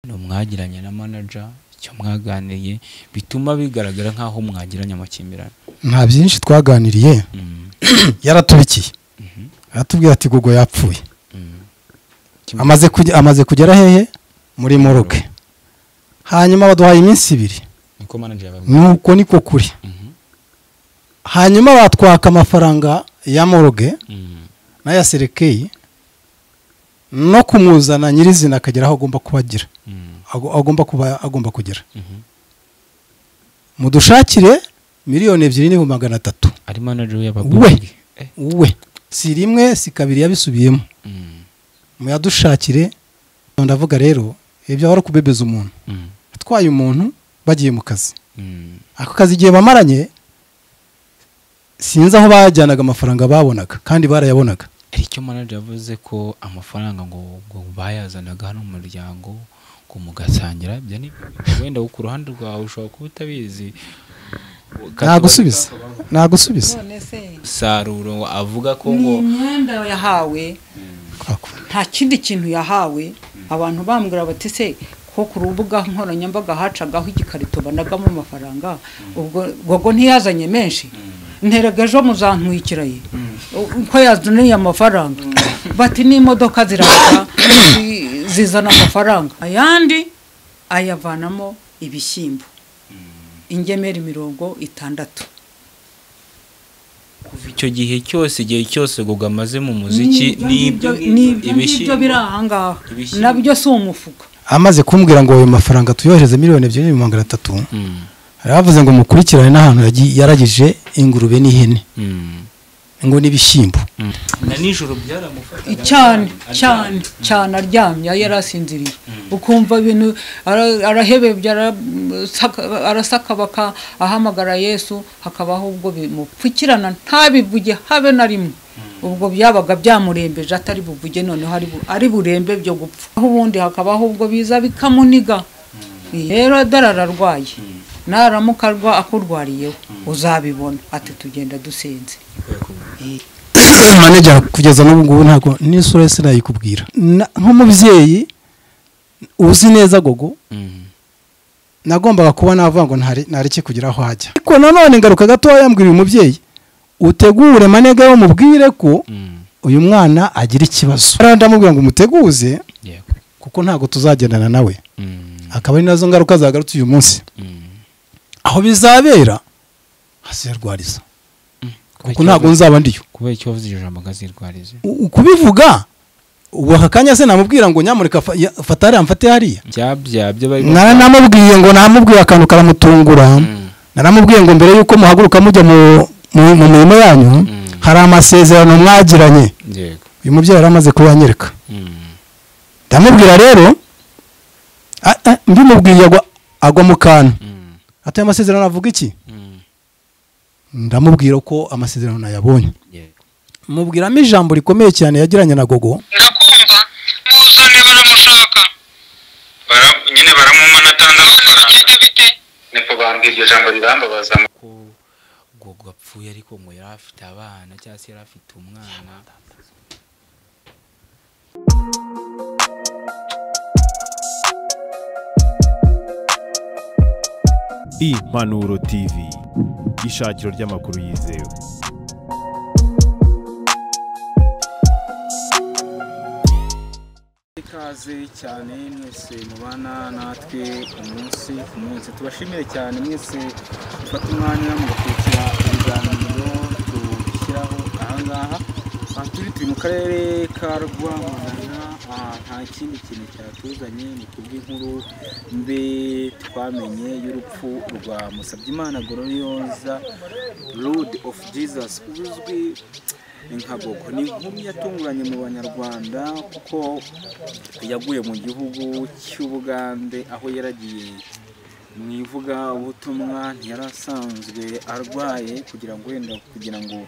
no mwagiranye na manager icyo mwaganiriye bituma bigaragara nkaho mwagiranye amakimbirane? Nta byinshi twaganiriye. Yaratubikiye. Aratubwira ati Gogo yapfuye. Amaze kugera hehe muri Moroke. Hanyuma baduhaye iminsi 2. Niko manager yabaye. Nuko niko kuri. Hanyuma batwaka amafaranga ya Moroge na ya Serekei no kumuzana nyirizina akagera aho agomba kubagira. Agomba kugera. Mudushakire miliyoni 2,300,000. Ari manager yabaguye. We si rimwe si kabiri yabisubiyemo. Muyadushakire. Ndavuga rero ibyo wari kubebeza umuntu. Atwaye umuntu bagiye mu kazi. Ako kazi igihe bamaranye sinzi aho bajyanaga amafaranga babonaga kandi barayabonaga. Icyo manager yavuze ko amafaranga ngo bayazanaga hano mu muryango ngo mugasangira bya ni wenda ku ruhande rwawe ushobora kuba utabizi. Nagusubiza. None se Saruro avuga ko ngo imyenda yahawe nta kindi kintu yahawe. Abantu bambwira bati se ko ku rubuga nkoranyambaga hacagaho igikarito banagamo amafaranga ubwo Gogo ntiyazanye menshi. Nterega ejo muzantwikiraye uko yazuniye amafaranga bati n'imodoka ziraza zizana amafaranga ayandi ayavanamo ibishyimbo ingemeri 60. kuva icyo gihe cyose Gogo amaze mu muziki n'ibyo birahanga nabyo si umufuka. Amaze kumbwira ngo ayo mafaranga tuyohereze miliyoni 2,300,000. Aravuze ngo mukurikirane n'ahantu yaragije ingurube n'ihene. Ngo nibishyimbo. Na nijoro byaramufata. Cyane aryamye yarasinziriye. Ukumva ibintu arahebebye arasakabaka ahamagara Yesu hakabaho ubwo bimupfukirana ntabivuge habe na rimwe. Ubwo byabaga byamurembeje atari buvuge noneho ari burembe byo gupfa. Aho ubundi hakabaho ubwo biza bikamuniga. Rero darararwaye. Naramuka akurwariyeho uzabibona ati tugenda dusenze. Manager kugeza n'ubu ngubu ntago n'isura sinayikubwira. Nk'umubyeyi uzi neza Gogo nagombaga kuba navuga ngo ntareke kugira aho hajya. Ariko nanone ngaruka gato yambwira umubyeyi utegure manega yo mubwire ko uyu mwana agira ikibazo. Ndamubwira ngo umuteguze kuko ntago tuzagendana nawe. Akaba ari nazo ngaruka zagarutse uyu munsi. Aho bizabera hazirwariza kuko ntago nzaba ndiyo. Kuba icyo wavuze ijambo gazirwarize kubivuga ubu hakanya se namubwira ngo nyamurika fatari amfate hariya byo bari namubwiye ngo namubwiye akantu karamutungura. Naramubwiye ngo mbere yuko muhaguruka mujya mu mirimo yanyu hari amasezerano mwagiranye. Uyu mubyeyi yaramaze kuyanyereka. Ndamubwira rero mbimubwiye agwa mu kantu. Ati amasezerano avuga iki? Ndamubwira ko amasezerano nayabonye. Mubwiramo ijambo rikomeye cyane yagiranye na Gogo. Ndakumva muzane baramushaka. Nyine baramumana tanza amafaranga. Niko bambwira iryo jambo rirambabaza ko Gogo apfuye ariko ngo yari afite abana cyangwa se yari afite umwana. Impanuro TV, ishakiro ry'amakuru yizewe. Ikaze cyane mwese mubana natwe umunsi tubashimire cyane mwese ufata umwanya mu gukurikira ibiganiro dushyiraho ahangaha. Turi mu karere ka Rwamagana. Nta kindi kintu cyatuzanye ni kubw'inkuru mbe twamenye y'urupfu rwa Musabyimana Gloriosa Blood of Jesus uzwi nka Gogo. Ni inkuru yatunguranye mu Banyarwanda kuko yaguye mu gihugu cy'Ubugande aho yaragiye mu ivugabutumwa ntiyarasanzwe arwaye kugira ngo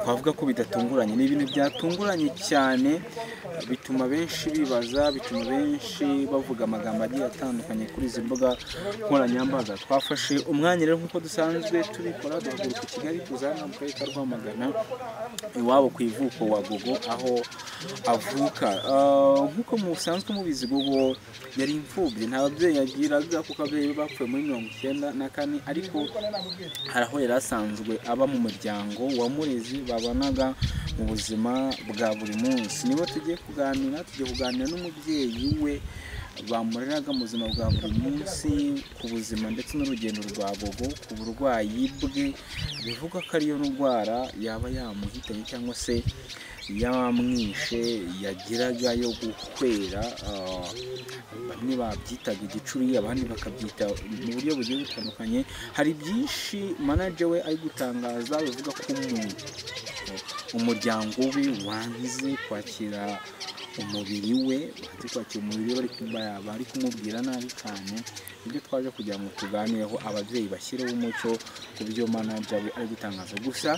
twavuga ko bidatunguranye. Ni ibintu byatunguranye cyane, bituma benshi bibaza, bituma benshi bavuga amagambo agiye atandukanye kuri izi mbuga nkoranyambaga. Twafashe umwanya rero nk'uko dusanzwe tubikora, duhaguruka i Kigali tuzana mu karere ka Rwamagana iwabo ku ivuko wa Gogo aho avuka. Nk'uko musanzwe mubizi, Gogo yari imfubyi, nta babyeyi yagiraga kuko ababyeyi bapfuye muri 1994, ariko hari aho yari asanzwe aba mu muryango wamurezi babanaga mu buzima bwa buri munsi. Nibo tugiye kuganira n'umubyeyi we bamureraga mu buzima bwa buri munsi, ku buzima ndetse n'urugendo rwa Gogo, ku burwayi bwe bivuga ko ariyo ndwara yaba yamuhitanye cyangwa se yamwishe yagiraga yo gukwera. Bamwe babyitaga igicuri, abandi bakabyita mu buryo bugiye butandukanye. Hari byinshi manager we ari gutangaza bivuga ko umuryango we wanze kwakira umubiri we, bari kumubwira nabi cyane. Ibyo twaje kugira ngo tuganireho, ababyeyi bashyireho umucyo ku byo manager we ari gutangaza. Gusa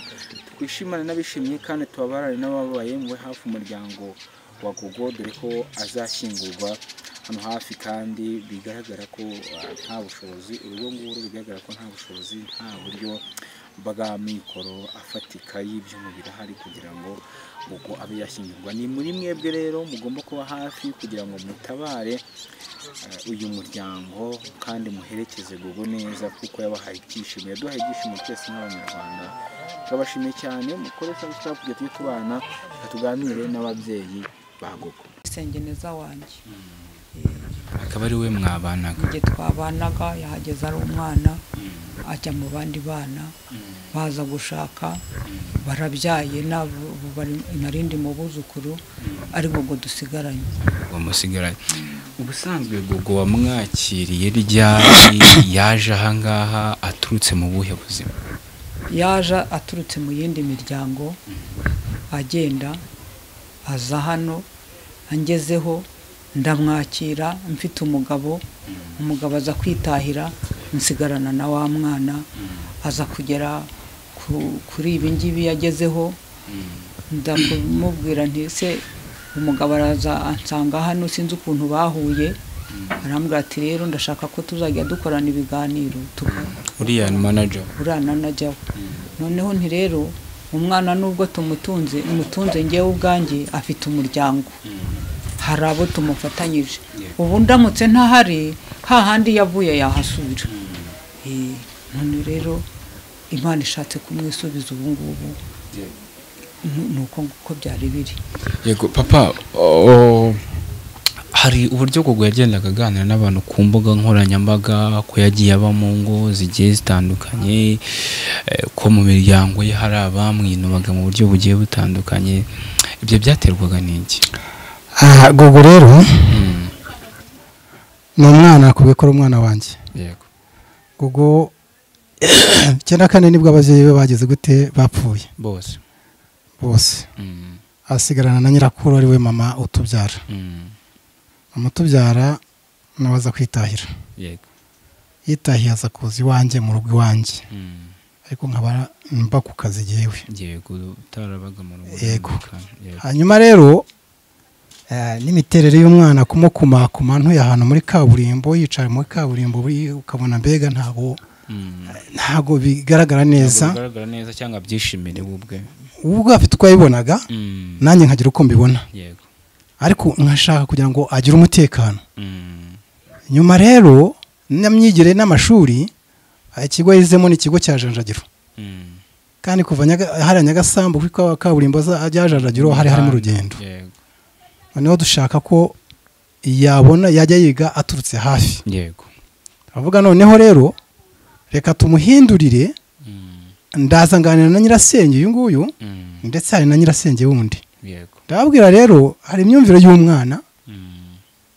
twishimane n'abishimye kandi tubabarane n'ababaye mu hafi umuryango wa Gogo, dore ko azashyingurwa hano hafi kandi bigaragara ko nta bushobozi, urugo nguru bigaragara ko nta bushobozi, nta buryo bwa mikoro afatika y'iby'umubiri ahari kugira ngo Gogo abe yashyingurwa. Ni muri mwebwe rero mugomba kuba hafi kugira ngo mutabare uyu muryango kandi muherekeze Gogo neza, kuko yabahaye ibyishimo, yaduhaye ibyishimo twese nk'Abanyarwanda. Turabashimiye cyane, mukore subscribe kugira tujye tubana, tuganire n'ababyeyi ba Gogo. Sengeneza wanjye akaba ari we mwabanaga? Njye twabanaga, yahageze ari umwana ajya mu bandi bana, baza gushaka barabyaye, narindi mu buzukuru ari Gogo dusigaranye. Umusigaranye. Ubusanzwe Gogo wamwakiriye ryari? Yaje ahangaha aturutse mu buhe buzima? Yaje aturutse mu yindi miryango, agenda aza hano, angezeho ndamwakira, mfite umugabo aza kwitahira, nsigarana na wa mwana. Aza kugera kuri ibi ngibi yagezeho, ndamubwira nti se umugabo araza ansanga hano, sinzi ukuntu bahuye, arambwira ati rero ndashaka ko tuzajya dukorana ibiganiro. Uriya manager noneho nti rero umwana nubwo tumutunze ngewe ubwanjye afite umuryango, hari abo tumufatanyije, ubu ndamutse ntahari hahandi yavuye yahasubira. None rero Imana ishatse kumwisubiza ubu ngubu, nuko nguko byari biri. Yego papa, hari uburyo Gogo yagendaga aganira n'abantu ku mbuga nkoranyambaga, ko yagiye aba mu ngo zigiye zitandukanye, ko mu miryango ye hari abamwinubaga mu buryo bugiye butandukanye. Ibyo byaterwaga n'iki? Gogo rero ni umwana, kubikora umwana wanjye. Yego. Gogo 94 nibwo ababyeyi be bageze gute bapfuye bose. Asigarana na nyirakuru ari we mama utubyara. Mama utubyara nawe aza kwitahira. Yego. Yitahiye aza kuza iwanjye mu rugo iwanjye, ariko nkaba mba ku kazi jewe. Yego, utarabaga mu rugo. Yego. Hanyuma rero n'imiterere y'umwana kumukumakuma ntuye ahantu muri kaburimbo, yicara muri kaburimbo ukabona mbega ntago bigaragara neza, cyangwa byishimire ubwo afite uko yabibonaga, nanjye nkagira uko mbibona. Yego. Ariko nkashaka kugira ngo agire umutekano. Nyuma rero n'amyigire n'amashuri, ikigo yizemo ni ikigo cya Janjagiro, kandi kuva hari Nyagasambu kuri kaburimbo ajya Janjagiro hari harimo urugendo. Noneho dushaka ko yabona yajya yiga aturutse hafi. Yego. Avuga noneho rero reka tumuhindurire, ndazanganira na nyirasenge uyu nguyu, ndetse hari na nyirasenge wundi. Yego. Ndababwira rero hari imyumvire y'umwana,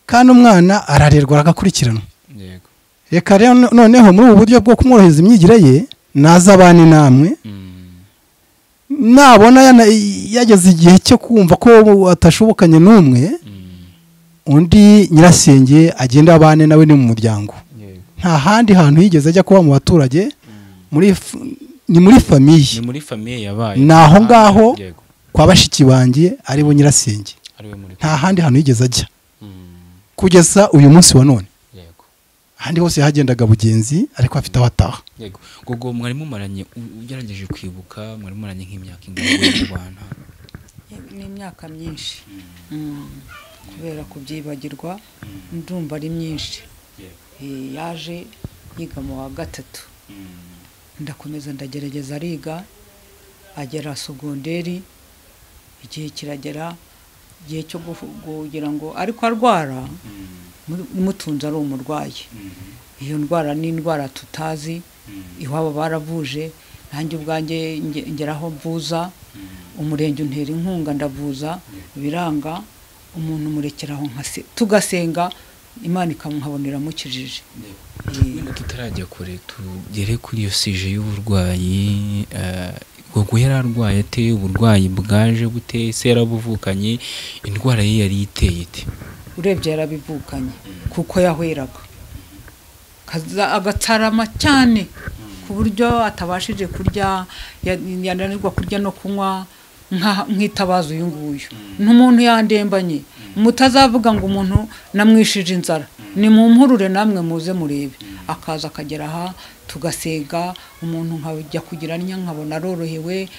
kandi umwana ararerwa agakurikirana. Yego. Reka rero noneho muri ubu buryo bwo kumworohereza imyigire ye, nazabane namwe, nabona yageze igihe cyo kumva ko atashobokanye n'umwe, undi nyirasenge agenda abane nawe ni mu muryango, nta handi hantu yigeze ajya kuba mu baturage ni muri famiye. ni muri famiye yabaye naho ngaho Yego. kwa bashiki banjye ari bo nyirasenge, Ari we muri nta handi hantu yigeze ajya Mm. kugeza uyu munsi wa none. Yego. ahandi hose yahagendaga bugenzi ariko afite aho ataha. Yego. Gogo mwari mumaranye ugerageje kwibuka mwari mumaranye nk'imyaka ingana mu Rwanda? n'imyaka myinshi kubera kubyibagirwa ndumva ari myinshi. Yaje yiga mu wa gatatu, ndakomeza ndagerageza ariga agera segonderi, igihe kiragera igihe cyo kugira ngo ariko arwara mutunze ari umurwayi. Iyo ndwara ni indwara tutazi, iwabo baravuje, nanjye ubwanjye ngeraho mvuza, umurenge untera inkunga ndavuza biranga, umuntu murekeraho tugasenga Imana ikamuhabonera mukijije. Tutarajya kure tugere kuri iyo sije y'uburwayi. Gogo yararwaye ate? Uburwayi bwaje bute? Se yarabuvukanye? Indwara ye yari iteye ite? Urebye yarabivukanye kuko yahweraga agatarama cyane ku buryo atabashije kurya, yananirwa kurya no kunywa nk'itabaza uyu nguyu. N'umuntu yandembanye, mutazavuga ngo umuntu namwishije inzara, ni mu mpurure namwe muze murebe. Akaza akagera aha tugasenga, umuntu nkajya kugira nya nkabona arorohewe,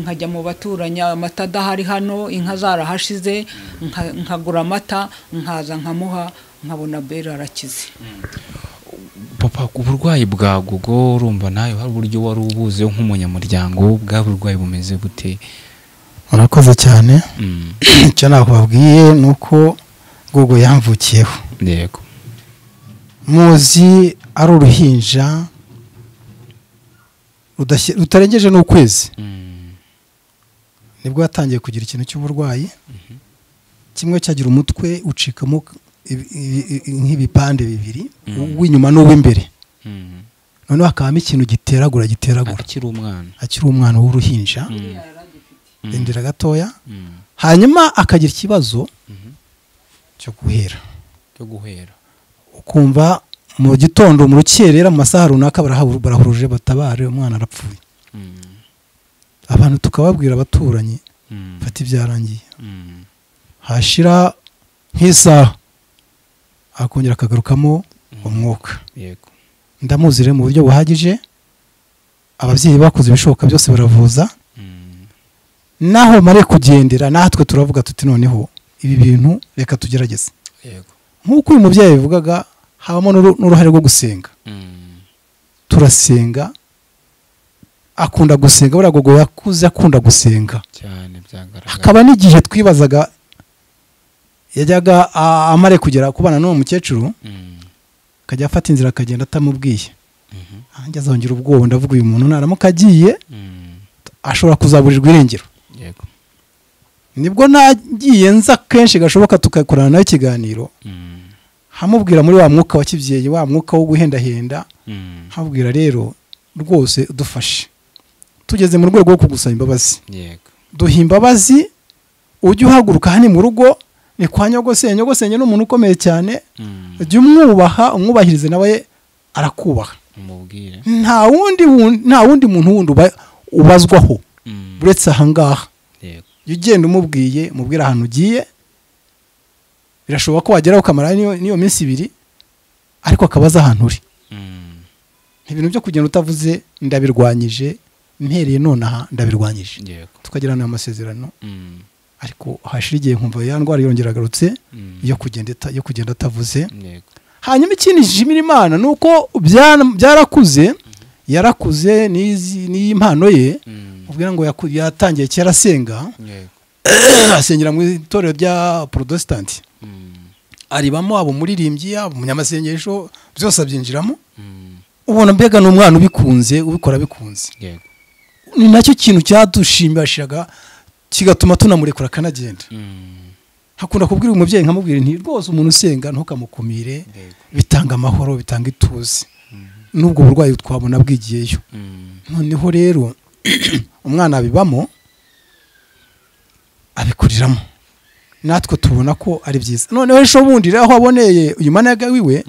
nkajya mu baturanya amata adahari hano, inka zarahashize, nkagura amata nkaza nkamuha, nkabona bera arakize. Papa, uburwayi bwa Gogo urumva nayo hari uburyo wari ubuze nk'umunyamuryango, bwa burwayi bumeze bute? Urakoze cyane. Icyo nakubabwiye ni uko Gogo yamvukiyeho. Yego. Muzi ari uruhinja rutarengeje n'ukwezi, nibwo yatangiye kugira ikintu cy'uburwayi. Kimwe cyagira umutwe ucikamo nk'ibipande bibiri, uw'inyuma n'uw'imbere. Noneho hakabamo ikintu giteragura akiri umwana w'uruhinja, ndendera gatoya. Hanyuma akagira ikibazo cyo guhera, ukumva mu gitondo mu rukerera mu masaha runaka barahuruje batabare, umwana arapfuye. Abantu tukababwira abaturanyi fata ibyarangiye. Hashira nk'isaha akongera akagarukamo umwuka. Yego. Ndamuzire mu buryo buhagije, ababyeyi bakoze ibishoboka byose baravuza. Naho mare kugendera natwe turavuga tuti noneho ibi bintu reka tugerageze. Yego. Nk'uko uyu mubyeyi bivugaga, habamo n'uruhare rwo gusenga. Turasenga, akunda gusenga, buriya Gogo yakuze akunda gusenga cyane, byagaragara. Hakaba n'igihe twibazaga yajyaga amare kugera kubana n'uwo mukecuru, akajya afata inzira akagenda atamubwiye. Nanjye azongera ubwoba, ndavuga uyu muntu naramuka agiye ashobora kuzaburirwa irengero. Yego. Nibwo nagiye nza kenshi gashoboka tukakorana nawe ikiganiro, hamubwira muri wa mwuka wa kibyeyi, wa mwuka wo guhendahenda, hamubwira rero rwose udufashe. Tugeze mu rwego rwo kugusaba imbabazi. Yego. Duha imbabazi, ujye uhaguruka hani mu rugo, ni kwa nyogosenge. Nyogosenge ni umuntu ukomeye cyane, ujye umwubahirize nawe arakubaha. Umubwire. Nta wundi muntu wundi ubazwaho uretse aha ngaha. Yego. Jya ugenda umubwiye, mubwira ahantu ugiye, birashoboka ko wageraho ukamara n'iyo minsi 2, ariko akabaza ahantu uri. Ibintu byo kugenda utavuze ndabirwanyije, mpereye nonaha ndabirwanyije. Yego. Tukagirana amasezerano. Ariko hashira igihe nkumva ya ndwara yongera agarutse yo kugenda atavuze. Yego. Hanyuma ikindi nshimira Imana nuko byarakuze, yarakuze n'impano ye. Ubwira ngo yatangiye kera asenga. Yego. Asengera mu itorero rya Protestant. Aribamo abo muririmbyi, abo munyamasengesho, byose abyinjiramo. Ubona mbega n'umwana ubikunze, ubikora bikunze. Yego. Ni nacyo kintu cyadushimishaga kigatuma tunamurekura kanagenda. Hakunda kubwira umubyeyi nkamubwira nti rwose umuntu usenga ntukamukumire, bitanga amahoro, bitanga ituze. Nubwo burwayi twabona bwigiyeyo. Noneho rero umwana abibamo, abikuriramo, natwe tubona ko ari byiza. Noneho ejo bundi rero aho aboneye uyu managa wiwe,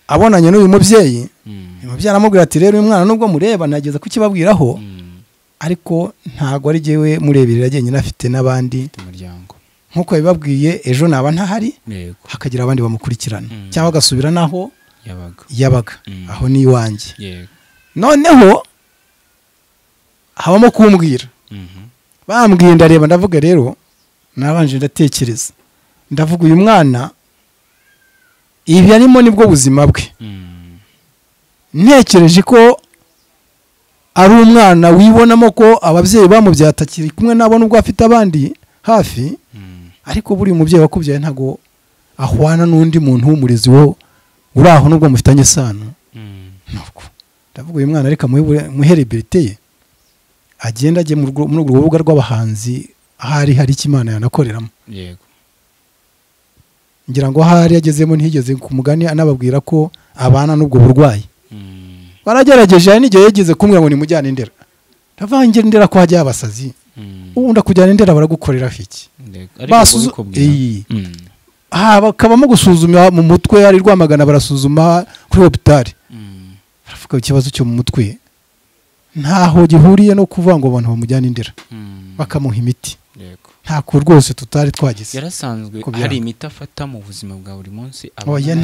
abonanye n'uyu mubyeyi umubyeyi aramubwira ati rero uyu mwana nubwo mureba nageza kukibabwiraho ariko ntago ari jyewe mureberera jyenyine afite n'abandi umuryango nkuko yabibabwiye ejo naba ntahari hakagira abandi bamukurikirana cyangwa agasubira naho yabaga aho ni iwanjye noneho habamo kumbwira bambwiye ndareba ndavuga rero nabanje ndatekereza ndavuga uyu mwana ibi arimo nibwo buzima bwe ntekereje ko ari umwana wibonamo ko ababyeyi bamubyatakiri kumwe nabo nubwo afite abandi hafi ariko buri umubyeyi wakubyaye ntago ahwana n'undi muntu w'umurezi wo uri aho nubwo mufitanye isano nuko ndavuga uyu mwana reka muhere liberite ye agenda ajye muri urwo rubuga rw'abahanzi ahari hari ikimana yanakoreramo yego ngira ngo ahari yagezemo ntihigeze ku mugani anababwira ko abana n'ubwo burwayi baragerageje hari n'igihe yageze kumwe ngo nimujyane Ndera ndavangira Ndera ko hajya abasazi ubundi kujyana Ndera baragukorera iki bakabamo gusuzuma mu mutwe ari Rwamagana barasuzuma kuri hopitari baravuga ikibazo cyo mu mutwe ntaho gihuriye no kuvuga ngo abantu bamujyane Ndera bakamuha imiti ntako rwose tutari twagize yarasanzwe hari imiti afata mu buzima bwa buri munsi oya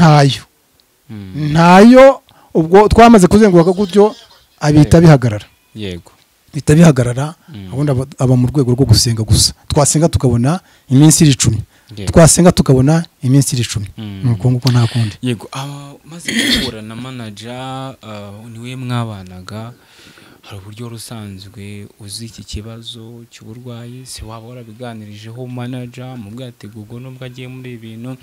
ntayo ubwo twamaze kuzenguruka gutyo abita bihagarara yego bita bihagarara ubundi aba mu rwego rwo gusenga gusa twasenga tukabona iminsi 10 twasenga tukabona iminsi 10 nuko nguko nta kundi yego maze guhura na manager niwe mwabanaga hari uburyo rusanzwe uzi iki kibazo cy'uburwayi se waba warabiganirijeho manager mu bwategugo nubwo agiye muri ibintu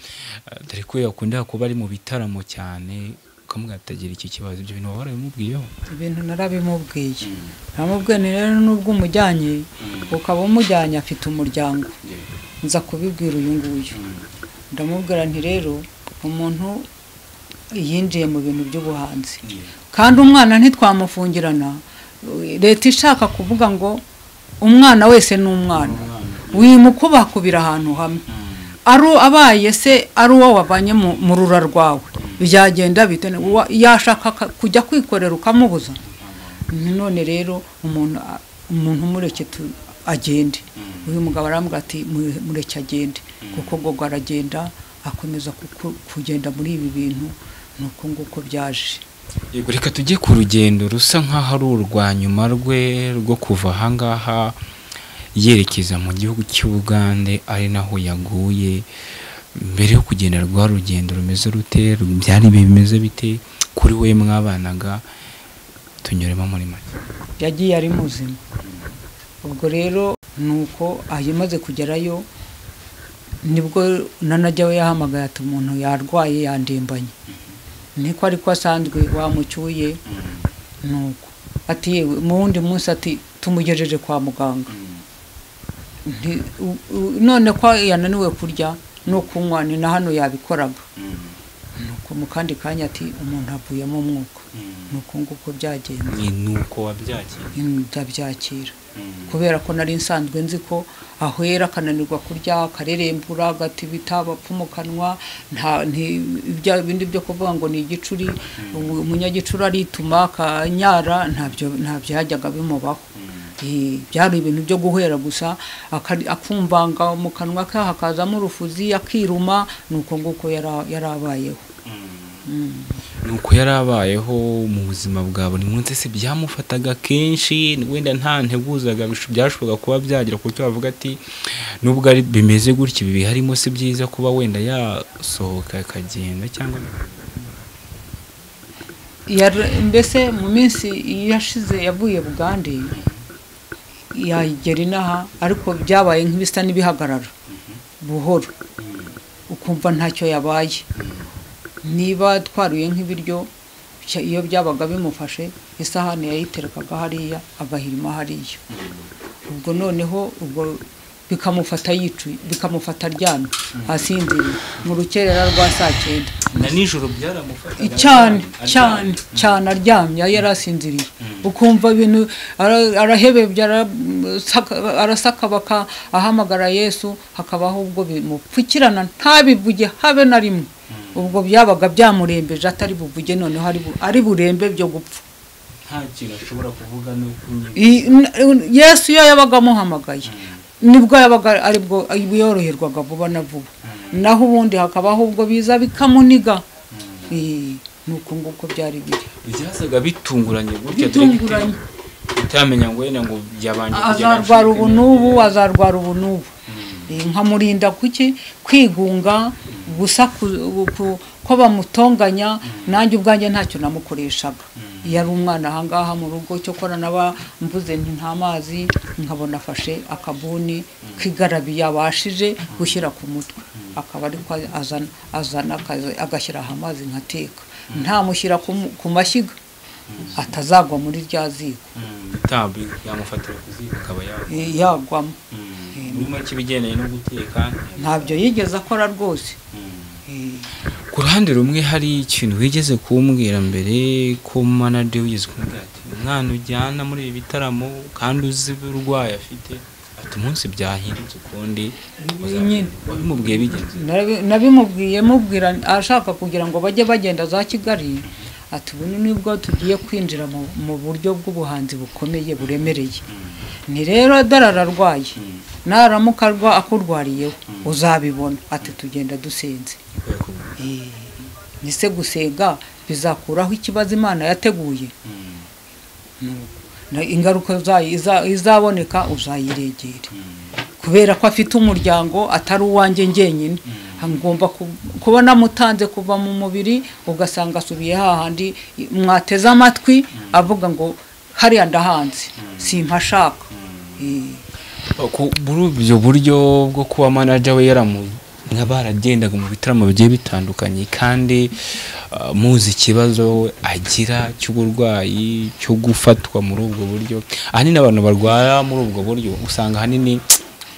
dore ko yakunda kuba ari mu bitaramo cyane ukamwatagira iki kibazo ibyo bintu waba warabimubwiyeho ibintu narabimubwiye namubwiye rero nubwo umujyanye ukaba umujyanye afite umuryango nza kubibwira uyu nguyu ndamubwira nti rero umuntu yinjiye mu bintu by'ubuhanzi kandi umwana ntitwamufungirana leta ishaka kuvuga ngo umwana wese ni umwana wimukubakubira ahantu hamwe abaye se ari uwo wavanye mu rura rwawe byagenda bite yashaka kujya kwikorera ukamubuza none rero umuntu mureke agende uyu mugabo arambwira ati mureke agende kuko gogo aragenda akomeza kugenda muri ibi bintu nuko nguko byaje yego reka tujye ku rugendo rusa nk'aho ari urwa nyuma rwe rwo kuva ahangaha yerekeza mu gihugu cy'Ubugande ari naho yaguye mbere yo kugenda rwa rugendo rumeze rute byari bimeze bite kuri we mwabanaga tunyuremo muri make yagiye ari muzima ubwo rero nuko ayimaze kugerayo nibwo nanajya we yahamagaye ati umuntu yarwaye yandembanye niko ariko asanzwe wamucyuye nuko ati yewe mu wundi munsi ati tumugejeje kwa muganga none ko yananiwe kurya no kunywa ni na hano yabikoraga nuko mu kandi kanya ati umuntu avuyemo umwuka nuko nguko byagenze nuko wabyakira kubera ko nari nsanzwe nzi ko ahwera akananirwa kurya akarerembura agati bitabapfu mu kanwa ibya bindi byo kuvuga ngo ni igicuri umunyagicuri arituma akanyara ntabyo yajyaga bimubaho byari ibintu byo guhera gusa akumvanga mu kanwa ke hakazamo urufuzi akiruma nuko nguko yarabayeho nuko yarabayeho mu buzima bwa buri munsi se byamufataga kenshi wenda nta nteguzaga byashoboka kuba byagira kuko bavuga ati nubwo ari bimeze gutya ibi harimo se byiza kuba wenda yasohoka akagenda cyangwa mbese mu minsi yashize yavuye Bugande yagera inaha ariko byabaye nk'ibisa n'ibihagarara buhoro ukumva ntacyo yabaye niba twaruye nk'ibiryo iyo byabaga bimufashe isahani yayiterekaga hariya agahirima hariya ubwo noneho ubwo bikamufata yicuye bikamufata aryamye asinziriye mu rukerera rwa 9 na nijoro byaramufata cyane aryamye yarasinziriye ukumva ibintu arahebebye arasaka ahamagara Yesu hakabaho ubwo bimupfukirana ntabivuge habe na rimwe ubwo byabaga byamurembeje atari buvuge noneho ari burembe byo gupfa. nta kintu ashobora kuvuga Yesu iyo yabaga amuhamagaye nibwo yabaga aribwo yoroherwaga vuba na vuba, naho ubundi hakabaho ubwo biza bikamuniga. Nuko nguko byari biri, byasaga bitunguranye gutya bitunguranye, utamenya ngo yene ngo byabanje azarwara ubu n'ubu nkamurinda kwigunga gusa ko bamutonganya. Nanjye ubwanjye ntacyo namukoreshaga, yari umwana ahangaha mu rugo cyo kora naba mvuze nti nta mazi, nkabona afashe akabuni kigarabi yabashije gushyira ku mutwe, akaba ariko azana agashyira amazi nkateka, ntamushyira ku mashyiga atazagwa muri rya ziko, itabi yamufatira ku ziko akaba yagwamo. Nyuma kibigendanye no guteka ntabyo yigeze akora rwose. Ku ruhande rumwe hari ikintu wigeze kumbwira mbere ko manager wigeze kumbwira ati umwana ujyana muri ibi bitaramo kandi uzi urwaye afite ati umunsi byahindutse ukundi wabimubwiye bigenze. Nabimubwiye mubwira ashaka kugira ngo bajye bagenda za Kigali, ati ubu nibwo tugiye kwinjira mu buryo bw'ubuhanzi bukomeye buremereye. Ni rero darararwaye, naramuka akurwariyeho uzabibona, ati tugenda dusenze. Nise gusenga bizakuraho ikibazo Imana yateguye, ingaruka izaboneka uzayiregera, kubera ko afite umuryango atari uwanjye njyenyine. Ngomba kubona mutanze kuva mu mubiri ugasanga asubiye hahandi mwateze amatwi avuga ngo hariya ndahanze simpashaka. Muri ubwo buryo bwo kuba manager we baragendaga mu bitaramo bigiye bitandukanye, kandi muzi ikibazo agira cy'uburwayi cyo gufatwa muri ubwo buryo. Ahanini abantu barwara muri ubwo buryo usanga ahanini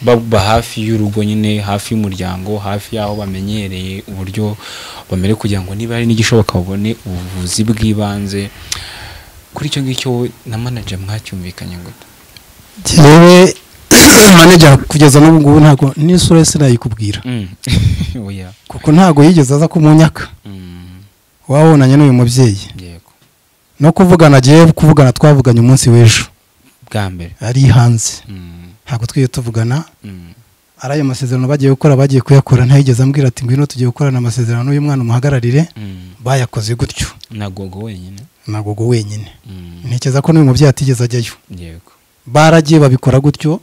baba hafi y'urugo nyine, hafi y'umuryango, hafi y'aho bamenyereye uburyo bamere, kugira ngo niba ari n'igishoboka babone ubuvuzi bw'ibanze. Kuri icyo ngicyo na manager mwacyumvikanye ngo jewe manager kugeza n'ubu ngubu ntago n'isura sinayikubwira, oya, kuko ntago yigeze aza kumunyaka. Wabonanye n'uyu mubyeyi, yego, no kuvugana agiye kuvugana, twavuganye umunsi w'ejo bwa mbere ari hanze, ntago twiye tuvugana. Ari ayo masezerano bagiye gukora, bagiye kuyakora, ntayigeze ambwira ati ngwino tugiye gukorana amasezerano n'uyu mwana umuhagararire. Bayakoze gutyo nagogo wenyine, ntekereza ko n'uyu mubyeyi atigeze ajyayo. Yego, baragiye babikora gutyo,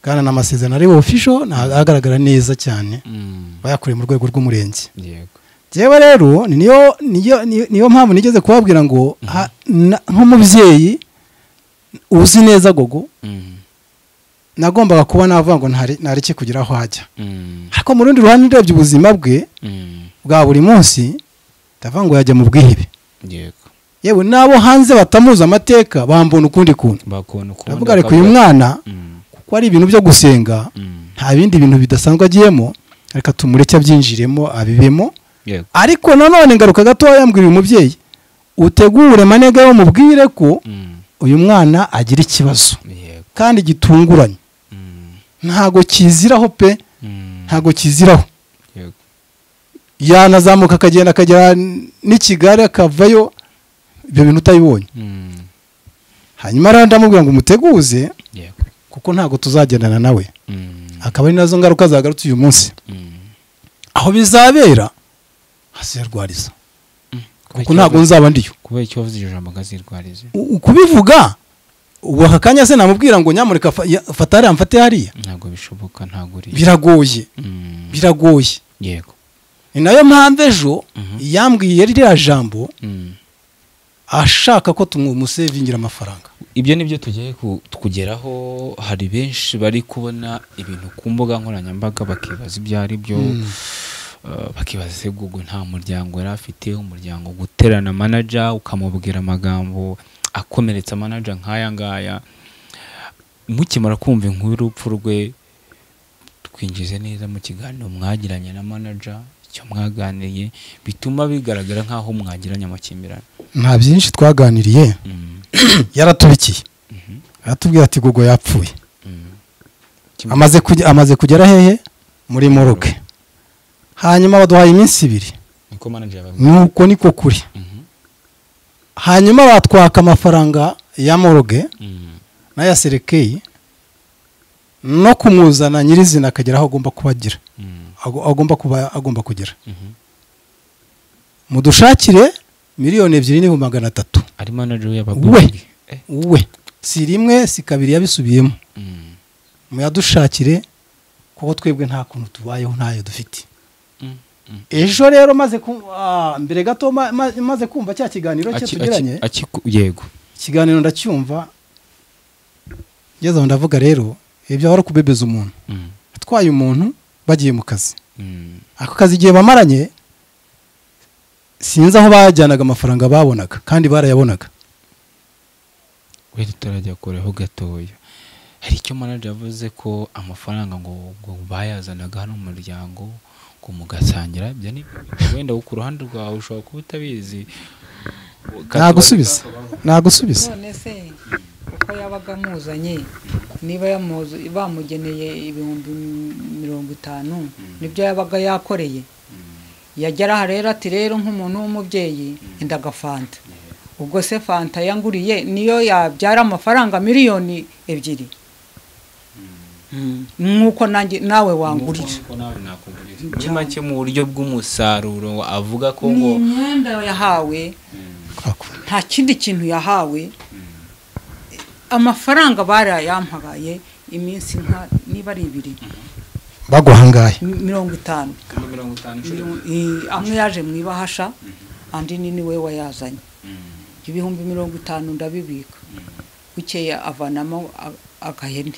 kandi n'amasezerano ari official, agaragara neza cyane, bayakoreye mu rwego rw'umurenge. Yego, jewe rero niyo mpamvu nigeze kubabwira ngo nk'umubyeyi uzi neza gogo, nagombaga kuba navuga ngo ntareke kugira aho hajya. Ariko mu rundi ruhande ndebye ubuzima bwe bwa buri munsi, ndavuga ngo yajya mu bwihebe. yego, yewe nabo hanze batamuza amateka bambona ukundi kuntu, ndavuga reka uyu mwana kuko ari ibintu byo gusenga, nta bindi bintu bidasanzwe agiyemo, reka tumureke abyinjiremo abibemo. Ariko nanone ngaruka gato yambwira uyu mubyeyi, utegure manega yo mubwire ko uyu mwana agira ikibazo kandi gitunguranye, ntago kiziraho pe, ntago kiziraho. Yanazamuka akagenda akagera n'Ikigali akavayo, ibyo bintu utayibonye. Hanyuma arandamubwira ngo umuteguze, kuko ntago tuzagendana nawe. Akaba ari nazo ngaruka zagarutse uyu munsi. Aho bizabera hazirwariza, kuko ntago nzaba ndiyo. Kuba icyo wavuze ijambo gazirwariza, kubivuga ubu akanya se namubwira ngo nyamurika fatari amfate hariya, ntago bishoboka, ntago uri, biragoye. Yego, ni nayo mpamvu ejo yambwiye ririya jambo, ashaka ko tumusevingira amafaranga. Ibyo nibyo tugiye kugeraho. Hari benshi bari kubona ibintu ku mbuga nkoranyambaga bakibaza ibyo ari byo, bakibaza se Google nta muryango yari afite, umuryango guterana manager ukamubwira amagambo akomeretsa manager nk'aya ngaya. Mukimara kumva inkuru y'urupfu rwe, twinjize neza mu kiganiro mwagiranye na manager, icyo mwaganiriye bituma bigaragara nk'aho mwagiranye amakimbirane. Nta byinshi twaganiriye, yaratubikiye, aratubwira ati Gogo yapfuye. Amaze kugera hehe muri Moroke. Hanyuma baduhaye iminsi 2 niko manager yabaga. nuko niko kuri hanyuma batwaka amafaranga ya moroge n'aya serekeye no kumuzana nyirizina akagera aho agomba kubagira agomba kuba agomba kugera mudushakire miliyoni 2,300,000 ari manager y'ababungi we si rimwe si kabiri yabisubiyemo muyadushakire kuko twebwe nta kuntu tubayeho ntayo dufite ejo rero maze mbere gato maze kumva cya kiganiro cye tugiranye yego ikiganiro ndacyumva ngeze aho ndavuga rero ibyo wari kubebeza umuntu atwaye umuntu bagiye mu kazi ako kazi igihe bamaranye sinzi aho bajyanaga amafaranga babonaga kandi barayabonaga wenda turajya kureho gatoya hari icyo manager yavuze ko amafaranga ngo bayazanaga hano mu muryango ngo mugasangira bya ni wenda ku ruhande rwawe ushobora kuba utabizi nagusubiza none se uko yabaga amuzanye niba bamugeneye 50,000 nibyo yabaga yakoreye yagera aha rero ati rero nk'umuntu w'umubyeyi indagafanta ubwo se fanta yanguriye niyo yabyara amafaranga 2,000,000 nk'uko nawe wangurira muri make mu buryo bw'umusaruro avuga ko ngo imyenda yahawe nta kindi kintu yahawe amafaranga barayampagaye iminsi nka niba ari 2 baguhangaye 50 amwe yaje mwibahasha andi nini we wayazanye 50,000 ndabibika bukeye avanamo agahene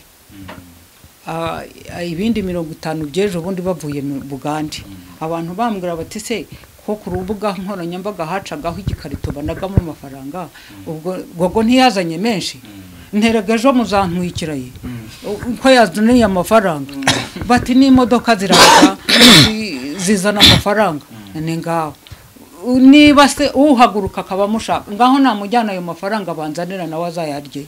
ibindi 50 byejo bundi bavuye mu Bugande abantu bambwira bati se ko ku rubuga nkoranyambaga hacagaho igikarito banagamo amafaranga ubwo ntiyazanye menshi nterega ejo muzantwikiraye uko yazaniye amafaranga bati n'imodoka ziraza zizana amafaranga ni ngaho niba se uhaguruka akaba mushaka ngaho namujyana ayo mafaranga banzanira nawe azayarye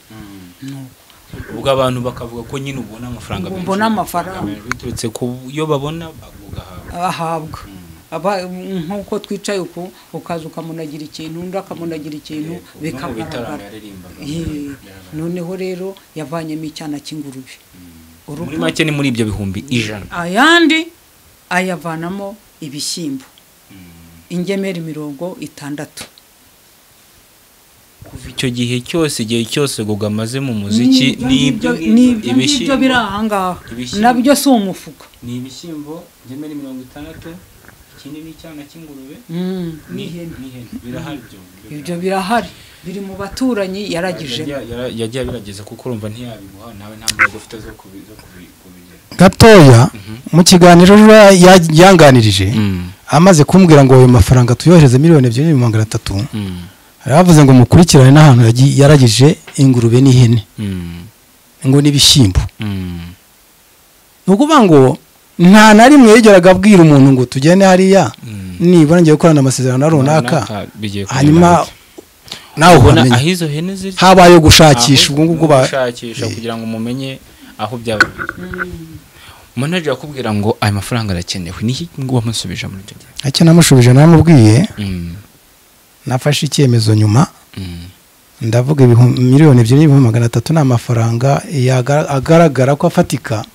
ubwo abantu bakavuga ko nyine ubona amafaranga menshi ubona amafaranga biturutse ku yo babona ahabwa nkuko twicaye uko ukaza ukamunagira ikintu undi akamunagira ikintu bikagaragara noneho rero yavanyemo icyana cy'ingurube muri make ni muri ibyo 100,000 ayandi ayavanamo ibishyimbo ingemeri 60 kuva icyo gihe cyose gugamaze mu muziki nibyo biri ahangaha nabyo si umufuka ni ibishyimbo ingemeri 60 kinini cyane cy'ingurube birahari ibyo birahari biri mu baturanyi yaragije yagiye birageza kuko urumva ntiyabiguha nawe nta mbaraga ufite zo kubigera gatoya mu kiganiro yanganirije amaze kumbwira ngo ayo mafaranga tuyohereze 2,300,000 aravuze ngo mukurikirane n'ahantu yaragije ingurube n'ihene ngo n'ibishyimbo nukuvuga ngo nta na rimwe yigeraga abwira umuntu ngo tugende hariya nibona ngiye gukorana amasezerano runaka hanyuma nawe ubona ahizo hene ziri habaye gushakisha ubwo ngubwo bashakisha kugira ngo mumenye aho byaba manager akubwira ngo aya mafaranga arakenewe niki ngo wamusubije muri cyo gihe ake namushubije namubwiye nafashe icyemezo nyuma ndavuga 2,300,000 n'amafaranga agaragara ko afatika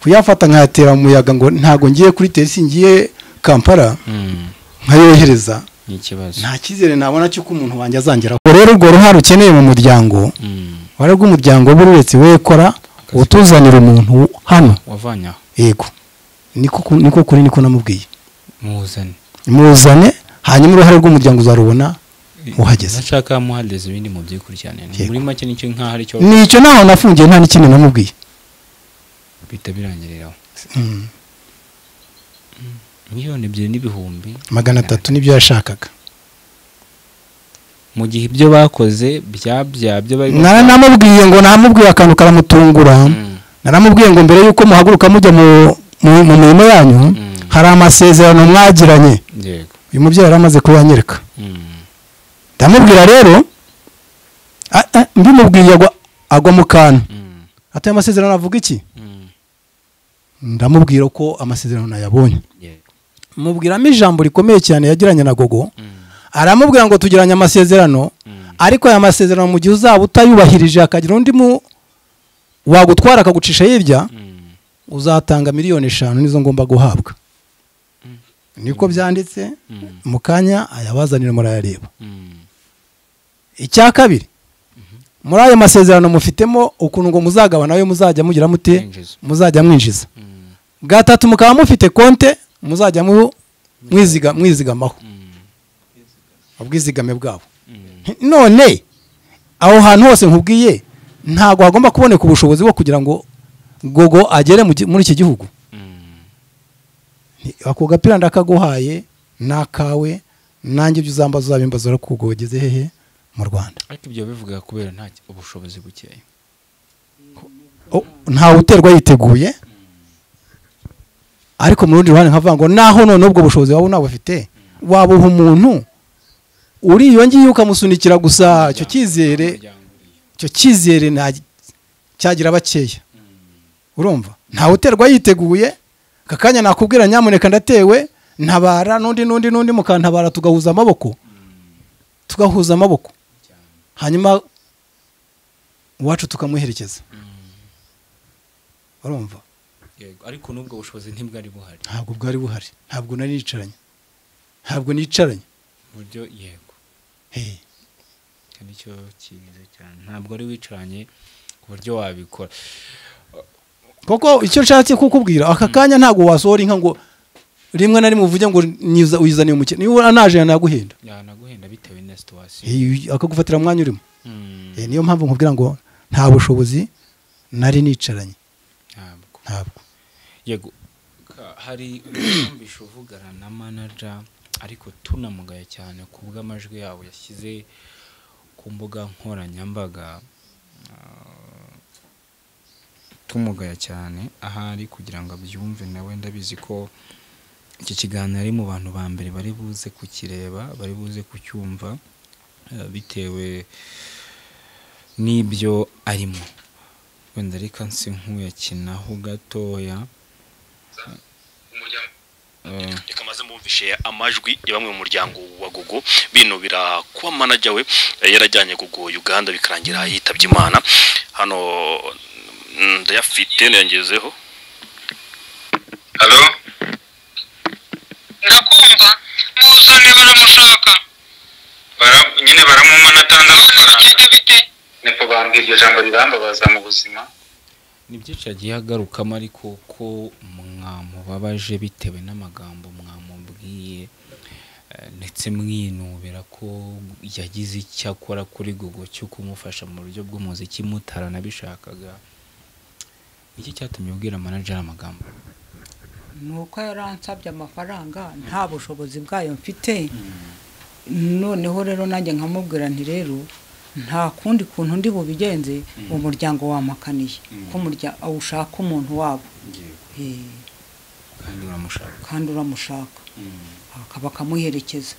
kuyafata nkayatera mu muyaga ngo ntago ngiye kuri terisi ngiye Kampala nkayohereza nta kizere nabona cyo ko umuntu wanjye azangera rero urwo ruhare ukeneye mu muryango wari rw'umuryango buretse we kora utuzanira umuntu hano wavanya yego niko kuri niko namubwiye muzane hanyuma uruhare rw'umuryango uzarubona uhageze nashaka muhadeze ibindi mu byikurikirane muri make nicyo nka hari cyo nicyo naho nafungiye nta n'ikindi namubwiye bita birangiriraho 2,200,000 nibyo yashakaga mu gihe ibyo bakoze byo bari namubwiye ngo namubwiye akantu karamutungura naramubwiye ngo mbere yuko muhaguruka mujya mu mirimo yanyu hari amasezerano mwagiranye uyu mubyeyi yaramaze kuyanyereka ndamubwira rero mbimubwiye agwa mu kantu ati amasezerano avuga iki ndamubwira ko amasezerano nayabonye mubwiramo ijambo rikomeye cyane yagiranye na gogo aramubwira ngo tugiranye amasezerano ariko aya masezerano mu gihe uzaba utayubahirije akagira undi wagutwara akagucisha hirya uzatanga 5,000,000 nizo ngomba guhabwa niko byanditse mu kanya ayabazanira murayareba icya kabiri muri ayo masezerano mufitemo ukuntu ngo muzagabana nawe muzajya mugira mute muzajya mwinjiza gatatu mukaba mufite konte muzajya mwizigamaho ubwizigame bwabo none aho hantu hose nkubwiye ntago hagomba kuboneka ubushobozi bwo kugira ngo gogo agere muri iki gihugu ako gapira ndakaguhaye nakawe nanjye ibyo uzambaza uzabimbaza kuko wageze hehe mu Rwanda ariko ibyo bivuga kubera nta ubushobozi bukeya ntawe uterwa yiteguye ariko mu rundi ruhande nkavuga ngo naho none ubwo bushobozi waba unabufite wabuha umuntu uri iyo ngiye ukamusunikira gusa icyo cyizere cyagira bakeya urumva ntawe uterwa yiteguye kakanya nakubwira nyamuneka ndatewe ntabara nundi mukantabara tugahuza amaboko hanyuma wacu tukamuherekeza urumva yego ariko nubwo bushobozi ntibwari buhari ntabwo bwari buhari ntabwo nari nicaranye buryo yego nicyo cyiza cyane ntabwo ari wicaranye ku buryo wabikora koko icyo nshatse kukubwira aka kanya ntabwo wasohora inka ngo rimwe na rimwe uvuge ngo uyizaniye umukene niba anaje yanaguhenda bitewe na situation akagufatira mwanya urimo niyo mpamvu nkubwira ngo nta bushobozi nari nicaranye ntabwo yego hari umwumvisho uvugana na manager ariko tunamugaye cyane ku bw'amajwi yabo yashyize ku mbuga nkoranyambaga tumugaya cyane ahari kugira ngo abyumve nawe ndabizi ko iki kiganiro ari mu bantu ba mbere bari buze kukireba bari buze kucyumva bitewe n'ibyo arimo wenda reka nsi nk'uyakinaho gatoya reka maze mumvishe amajwi ya bamwe mu muryango wa Gogo binubira kuba manager we yarajyanye Gogo Uganda bikarangira yitabye Imana hano ndayafite nangezeho. Halo ndakumva musa niba namushaka nyine baramuma natanga amafaranga niko bambwira iryo jambo rirambabaza mu buzima ni byinshi yagiye agarukamo ariko ko mwamubabaje bitewe n'amagambo mwamubwiye ndetse mwinubira ko yagize icyo akora kuri Gogo cyo kumufasha mu buryo bw'umuziki mutaranabishakaga. Iki cyatumye ubwira manager amagambo nuko yaransabye amafaranga nta bushobozi bwayo mfite noneho rero nanjye nkamubwira nti rero nta kundi kuntu ndi bubigenze umuryango wamakaniye ko ushaka umuntu wabo kandi uramushaka akaba kamuherekeza.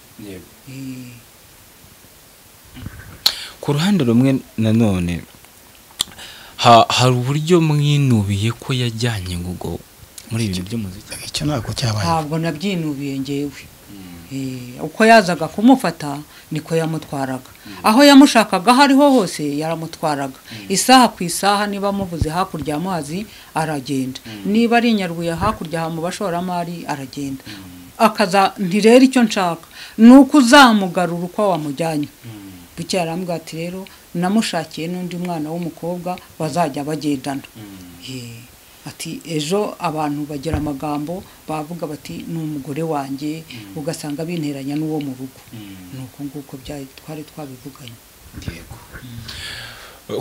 Ku ruhande rumwe nanone hari uburyo mwinubiye ko yajyanye Gogo muri ibintu by'umuziki. Icyo nako cyabaye ntabwo nabyinubiye ngewe uko yazaga kumufata niko yamutwaraga aho yamushakaga hariho hose yaramutwaraga isaha ku isaha niba muvuze hakurya amazi aragenda niba ari Nyarubuye hakurya mu bashoramari aragenda akaza ntirera icyo nshaka nuko uzamugarura uko wamujyanye bucye yarambwa ati rero namushakiye n'undi mwana w'umukobwa bazajya bagendana ati ejo abantu bagira amagambo bavuga bati n'umugore wanjye ugasanga binteranya n'uwo mu rugo nuko nguko twari twabivuganye. Yego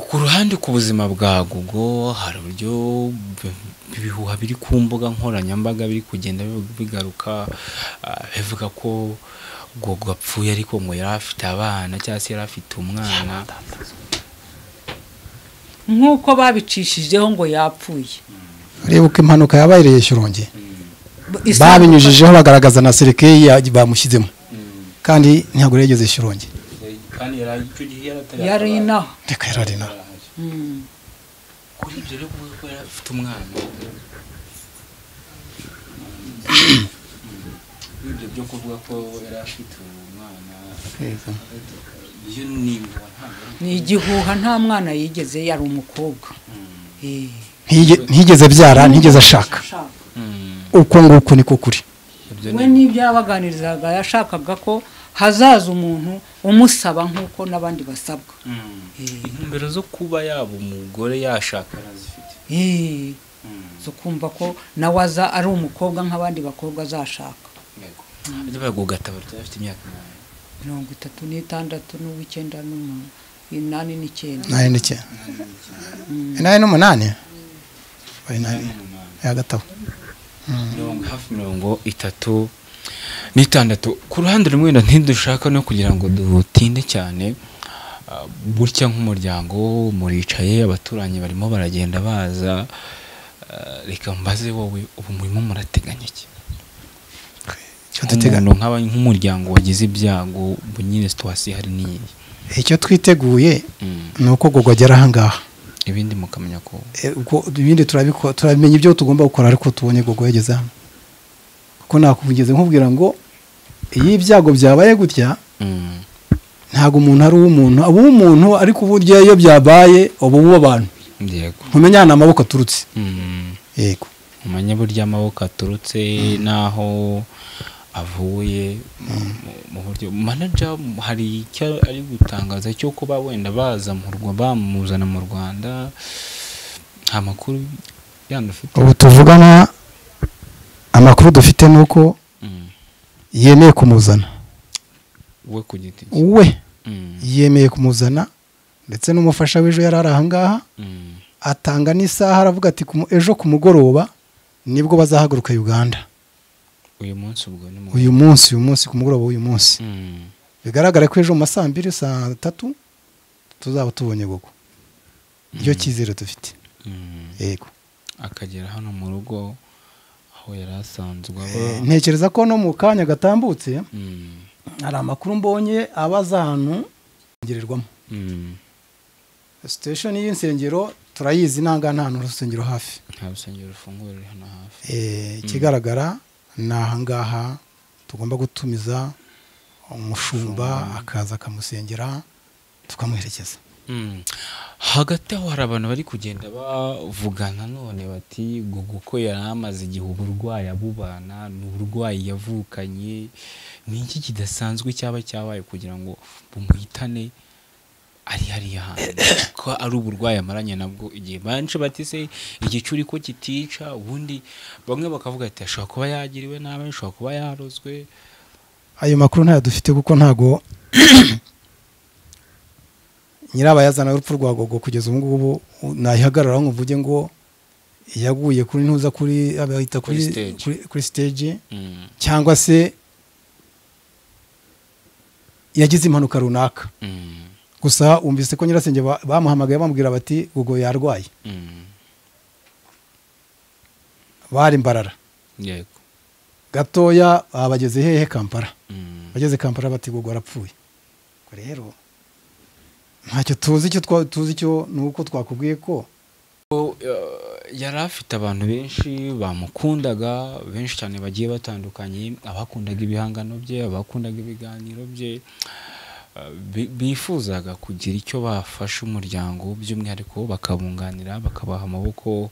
ku ruhande ku buzima bwa Gogo hari uburyo ibihuha biri ku mbuga nkoranyambaga biri kugenda bigaruka bivuga ko Gogo apfuye ariko ngo yari afite abana cyangwa se yari afite umwana nk'uko babicishijeho ngo yapfuye. Rebuka impanuka yabaye Shyorongi babinyujijeho bagaragaza na serikeye bamushyizemo kandi ntabwo yageze Shyorongi kandi yari inaho reka yarari na kuri ibyo rero ko yari afite umwana ibyo byo kuvuga ko yari afite umwana Yego. iyo ni ni igihuha nta mwana yigeze yari umukobwa ntigeze abyara ntigeze ashaka uko nguko niko kuri we n'ibyo yabaganirizaga yashakaga ko hazaza umuntu umusaba nk'uko n'abandi basabwa intumbero zo kuba yaba umugore yashaka arazifite zo kumva ko nawe aza ari umukobwa nk'abandi bakobwa azashaka ibyo bagugata bafite imyaka 36 n'uw'icyenda n'umunani n'icyenda inani n'umunani y'agatabo hafi 36 ku ruhande rumwe ntidushaka no kugira ngo dutinde cyane burya nk'umuryango muricaye abaturanyi barimo baragenda baza reka mbaze wowe ubu murimo murateganya iki nk'umuryango wagize ibyago nyine situation hari n'iyi icyo twiteguye ni uko gogo agera ahangaha ibindi mukamenya ko ibindi turabimenya ibyo tugomba gukora ariko tubonye gogo yageze hano kuko nakuvugeze nkubwira ngo iyo ibyago byabaye gutya ntago umuntu ari umuntu umuntu ariko uburyo iyo byabaye ubu abantu yego ntumenyana amaboko aturutse yego umanye burya amaboko aturutse naho avuye mu buryo manager hari icyo ari gutangaza cyo kuba wenda baza mu Rwanda bamuzana mu Rwanda nta makuru yandufite ubu tuvugana amakuru dufite nuko yemeye kumuzana we ku giti we yemeye kumuzana ndetse n'umufasha w'ejo yari ahangaha atanga n'isaha aravuga ati ejo ku mugoroba nibwo bazahaguruka Uganda uyu munsi ku mugoroba w'uyu munsi bigaragara ko ejo mu saa 2 saa 3 tuzaba tubonye gogo iyo cyizere dufite yego akagera hano mu rugo aho yari asanzwe ntekereza ko no mu kanya gatambutse hari amakuru mbonye abaza ahantu ngererwamo station y'insengero turayizi nta rusengero hafi nta rusengero rufunguye ruri hano hafi ikigaragara ni ahangaha tugomba gutumiza umushumba akaza akamusengera tukamuherekeza hagati aho hari abantu bari kugenda bavugana none bati gogo ko yari amaze igihe uburwayi abubana ni uburwayi yavukanye ni iki kidasanzwe cyaba cyabaye kugira ngo bumuhitane ari hariya hantu ko ari uburwayi amaranye nabwo igihe banshi batise igicuri ko kitica ubundi bamwe bakavuga ati ashobora kuba yagiriwe nabi ashobora kuba yarozwe ayo makuru ntayo dufite kuko ntago nyirabayazana urupfu rwa gogo kugeza ubu ngubu nayihagararaho nkuvuge ngo yaguye kuri ntuza kuri abahita kuri stage cyangwa se yagize impanuka runaka gusa umvise ko nyirasenge bamuhamagaye bamubwira bati gogo yarwaye bari mbarara yego gatoya abageze hehe Kampala bageze Kampala bati gogo arapfuye rero ntacyo tuzi cyo nuko twakubwiye ko yari afite abantu benshi bamukundaga benshi cyane bagiye batandukanye abakundaga ibihangano bye abakundaga ibiganiro bye bifuzaga kugira icyo bafasha umuryango by'umwihariko bakabunganira bakabaha amaboko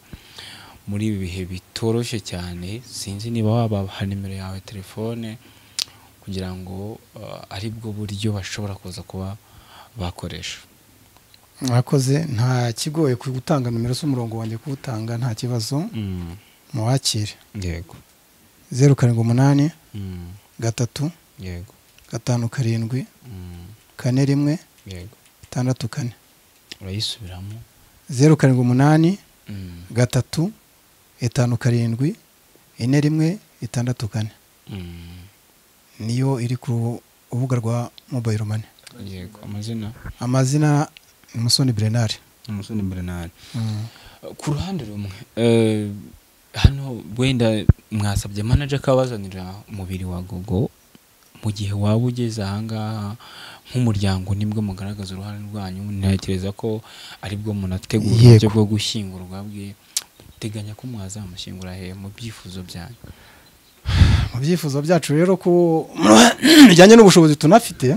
muri ibi bihe bitoroshye cyane sinzi niba wabaha nimero yawe telefone kugira ngo aribwo buryo bashobora kuza kuba bakoresha mwakoze nta kigoye gutanga nimero z'umurongo wanjye kuwutanga nta kibazo muwakire yego 078 3 yego 57 41 yego 64 urayisubiramo 078 3 57 41 64 niyo iri ku rubuga rwa mobile money yego amazina ni Musoni Bernard ku ruhande rumwe hano wenda mwasabye manager kabazanira umubiri wa gogo mu gihe waba ugeze ahangaha nk'umuryango nibwo mugaragaza uruhare rwanyu ntekereza ko aribwo munategura uburyo bwo gushyingurwa bwe teganya ko mwazamushyingura he mu byifuzo byanyu mu byifuzo byacu rero ko bijyanye n'ubushobozi tunafite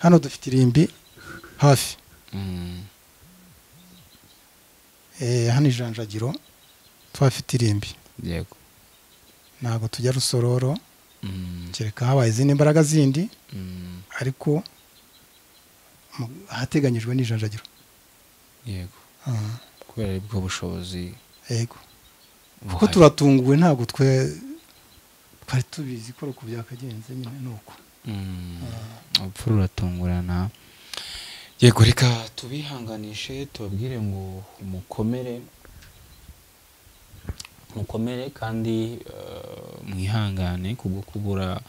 hano dufite irimbi hafi hano ijanjagiro tuhafite irimbi yego ntabwo tujya Rusororo kereka habaye izindi imbaraga zindi ariko ahateganyijwe n'ijanjagiro yego kubera ubwo bushobozi yego kuko turatunguwe ntabwo twari tubizi ko uko byakagenze nyine nuko urupfu ruratungurana yego reka tubihanganishe tubabwire ngo mukomere kandi mwihangane kubwo kubura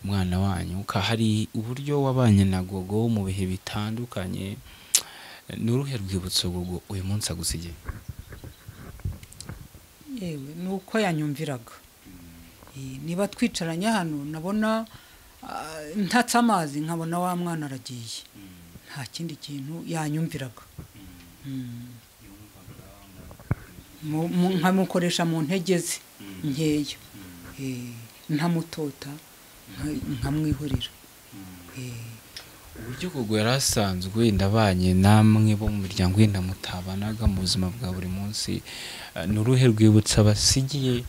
umwana wanyu hari uburyo wabanye na gogo mu bihe bitandukanye ni uruhe rwibutso gogo uyu munsi agusigiye yewe ni uko yanyumviraga niba twicaranye hano nabona ntatse amazi nkabona wa mwana aragiye nta kindi kintu yanyumviraga nkamukoresha mu ntege ze nkeya ntamutota nkamwihorera uburyo gogo yari asanzwe ndabanye namwe bo mu miryango yenda mutabanaga mu buzima bwa buri munsi ni uruhe rwibutsa abasigiye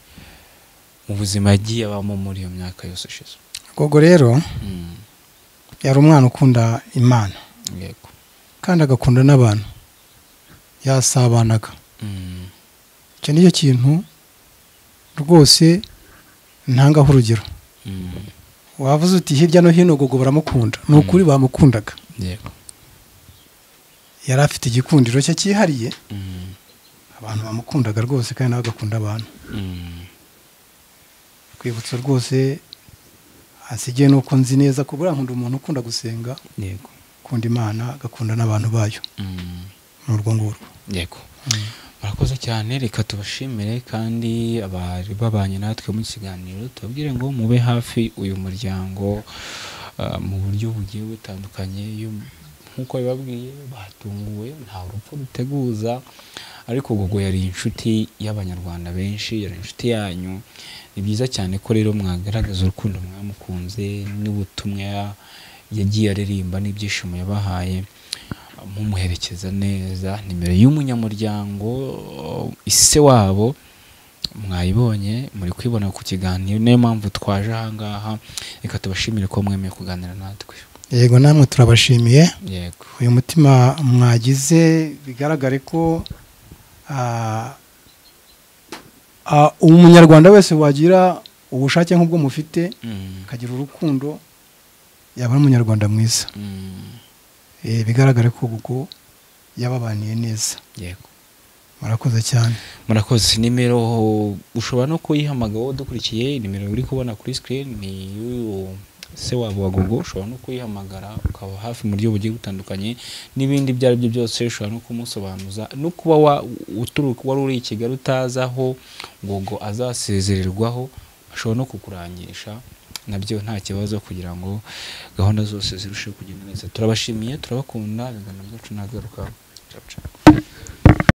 mu buzima yagiye abamo muri iyo myaka yose ishize gogo rero yari umwana ukunda Imana yego kandi agakunda n'abantu yasabanaga icyo nicyo kintu rwose ntangaho urugero wavuze uti hirya no hino gogo baramukunda ni ukuri bamukundaga yego yari afite igikundiro cye cyihariye abantu bamukundaga rwose kandi nawe agakunda abantu kwibutsa rwose hasigaye nuko nzi neza ko buriya nkunda umuntu ukunda gusenga yego ukunda Imana agakunda n'abantu bayo ni urwo ngurwo yego murakoze cyane reka tubashimire kandi abari babanye natwe mu kiganiro tubabwire ngo mube hafi uyu muryango mu buryo bugiye butandukanye nk'uko bibabwiye batunguwe nta rupfu ruteguza ariko gogo yari inshuti y'abanyarwanda benshi yari inshuti yanyu ni byiza cyane ko rero mwagaragaza urukundo mwamukunze n'ubutumwa yagiye aririmba n'ibyishimo yabahaye mumuherekeza neza nimero y'umunyamuryango ise wabo mwayibonye muri kwibona ku kiganiro niyo mpamvu twaje ahangaha reka tubashimire ko mwemeye kuganira natwe yego namwe turabashimiye yego uyu mutima mwagize bigaragare ko umunyarwanda wese wagira ubushake nk'ubwo mufite akagira urukundo yaba ari umunyarwanda mwiza bigaragare ko ubwo yababaniye neza yego murakoze cyane murakoze nimero ushobora no kuyihamagara dukurikiye nimero uri kubona kuri screen ni se wabo wa gogo ushobora no kuyihamagara ukaba hafi mu buryo bugiye butandukanye n'ibindi byari byo byose ushobora no kumusobanuza no kuba wari uri i Kigali utazaho gogo azasezererwaho ashobora no kukurangisha nabyo nta kibazo kugira ngo gahunda zose zirusheho kugenda neza turabashimiye turabakunda ibiganiro byacu nagaruka